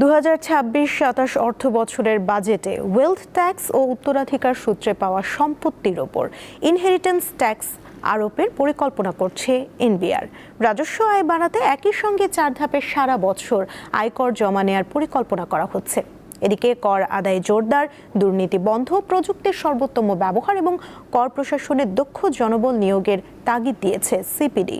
2026-27 অর্থ বছরের বাজেটে ওয়েলথ ট্যাক্স ও উত্তরাধিকার সূত্রে পাওয়া সম্পত্তির ওপর ইনহেরিটেন্স ট্যাক্স আরোপের পরিকল্পনা করছে এনবিআর। রাজস্ব আয় বাড়াতে একই সঙ্গে 4 ধাপে সারা বছর আয়কর জমা নেয়ার পরিকল্পনা করা হচ্ছে। এদিকে কর আদায় জোরদার, দুর্নীতি বন্ধ, প্রযুক্তির সর্বোত্তম ব্যবহার এবং কর প্রশাসনের দক্ষ জনবল নিয়োগের তাগিদ দিয়েছে সিপিডি।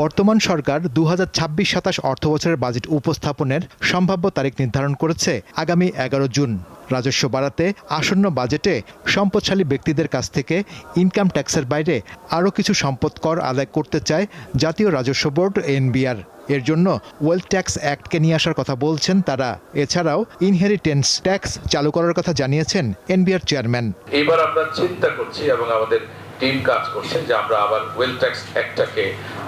বর্তমান সরকার 2026-27 অর্থবছরের বাজেট উপস্থাপনের সম্ভাব্য তারিখ নির্ধারণ করেছে আগামী 11 জুন। রাজস্ব বাড়াতে আসন্ন বাজেটে সম্পদশালী ব্যক্তিদের কাছ থেকে ইনকাম ট্যাক্সের বাইরে আরও কিছু সম্পদ কর আদায় করতে চায় জাতীয় রাজস্ব বোর্ড এনবিআর। এর জন্য ওয়েলথ ট্যাক্স অ্যাক্টকে নিয়ে আসার কথা বলছেন তারা। এছাড়াও ইনহেরিটেন্স ট্যাক্স চালু করার কথা জানিয়েছেন এনবিআর চেয়ারম্যান। এবার আমরা চিন্তা করছি এবং আমাদের টিম কাজ করছে যে আমরা আবার ওয়েলথ ট্যাক্স অ্যাক্টটাকে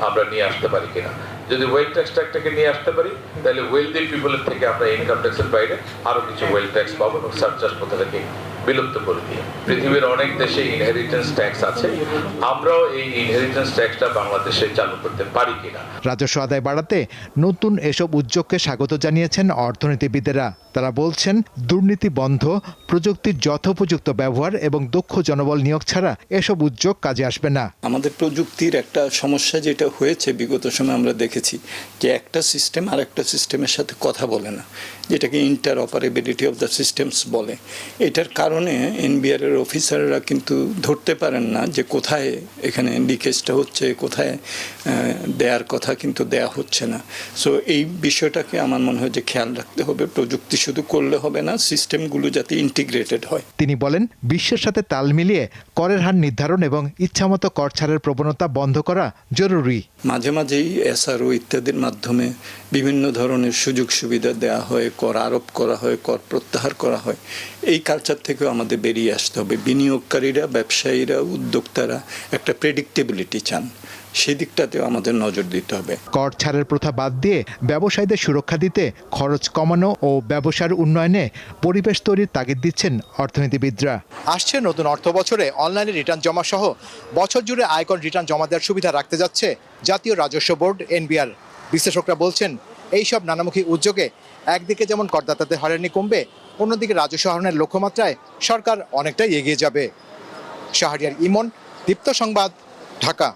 আমরা নিয়ে আসতে পারি কিনা। যদি ওয়েলথ ট্যাক্স অ্যাক্টটাকে নিয়ে আসতে পারি তাহলে ওয়েলদি পিপলের থেকে আমরা ইনকাম ট্যাক্সের বাইরে আরো কিছু ওয়েলথ ট্যাক্স পাবো এবং সারচার্জ প্রথাটাকে বিলুপ্ত করে দিয়ে। পৃথিবীর অনেক দেশে ইনহেরিটেন্স ট্যাক্স আছে, আমরাও এই ইনহেরিটেন্স ট্যাক্সটা বাংলাদেশে চালু করতে পারি কিনা। রাজস্ব আদায় বাড়াতে নতুন এসব উদ্যোগকে স্বাগত জানিয়েছেন অর্থনীতিবিদেরা। তারা বলছেন, দুর্নীতি বন্ধ, প্রযুক্তির যথোপযুক্ত ব্যবহার এবং দক্ষ জনবল নিয়োগ ছাড়া এসব উদ্যোগ কাজে আসবে না। আমাদের প্রযুক্তির একটা সমস্যা যেটা হয়েছে বিগত সময় আমরা দেখেছি যে একটা সিস্টেম আর একটা সিস্টেমের সাথে কথা বলে না, যেটাকে inter operability of the systems বলে। এটার কারণে এনবিআর এর অফিসাররা কিন্তু ধরতে পারেন না যে কোথায় এখানে লিকেজটা হচ্ছে, কোথায় দেওয়ার কথা কিন্তু দেয়া হচ্ছে না। সো এই বিষয়টাকে আমার মনে হয় যে খেয়াল রাখতে হবে। প্রযুক্তি শুধু করলে হবে না, সিস্টেমগুলো যাতে ইন্টিগ্রেটেড হয়। তিনি বলেন, বিশ্বের সাথে তাল মিলিয়ে করের হার নির্ধারণ এবং ইচ্ছামতো কর ছাড়ের প্রবণতা বন্ধ করা জরুরি। মাঝে মাঝেই এসআরও ইত্যাদির মাধ্যমে বিভিন্ন ধরনের সুযোগ সুবিধা দেওয়া হয়, কর আরোপ করা হয়, কর প্রত্যাহার করা হয়। এই কালচার থেকেও আমাদের বেরিয়ে আসতে হবে। বিনিয়োগকারীরা, ব্যবসায়ীরা, উদ্যোক্তারা একটা প্রেডিক্টেবিলিটি চান, সেদিকটাতেও আমাদের নজর দিতে হবে। কর ছাড়ের প্রথা বাদ দিয়ে ব্যবসায়ীদের সুরক্ষা দিতে, খরচ কমানো ও ব্যবসার উন্নয়নে পরিবেশ তৈরির তাগিদ দিচ্ছেন অর্থনীতিবিদরা। আসছে নতুন অর্থ বছরে অনলাইনে রিটার্ন জমা সহ বছর জুড়ে আয়কর রিটার্ন জমা দেওয়ার সুবিধা রাখতে যাচ্ছে জাতীয় রাজস্ব বোর্ড এনবিআর। বিশ্লেষকরা বলছেন, এইসব নানামুখী উদ্যোগে একদিকে যেমন করদাতাদের হয়রানি কমবে, অন্যদিকে রাজস্ব আহরণের লক্ষ্যমাত্রায় সরকার অনেকটাই এগিয়ে যাবে। শাহরিয়ার ইমন, দীপ্ত সংবাদ, ঢাকা।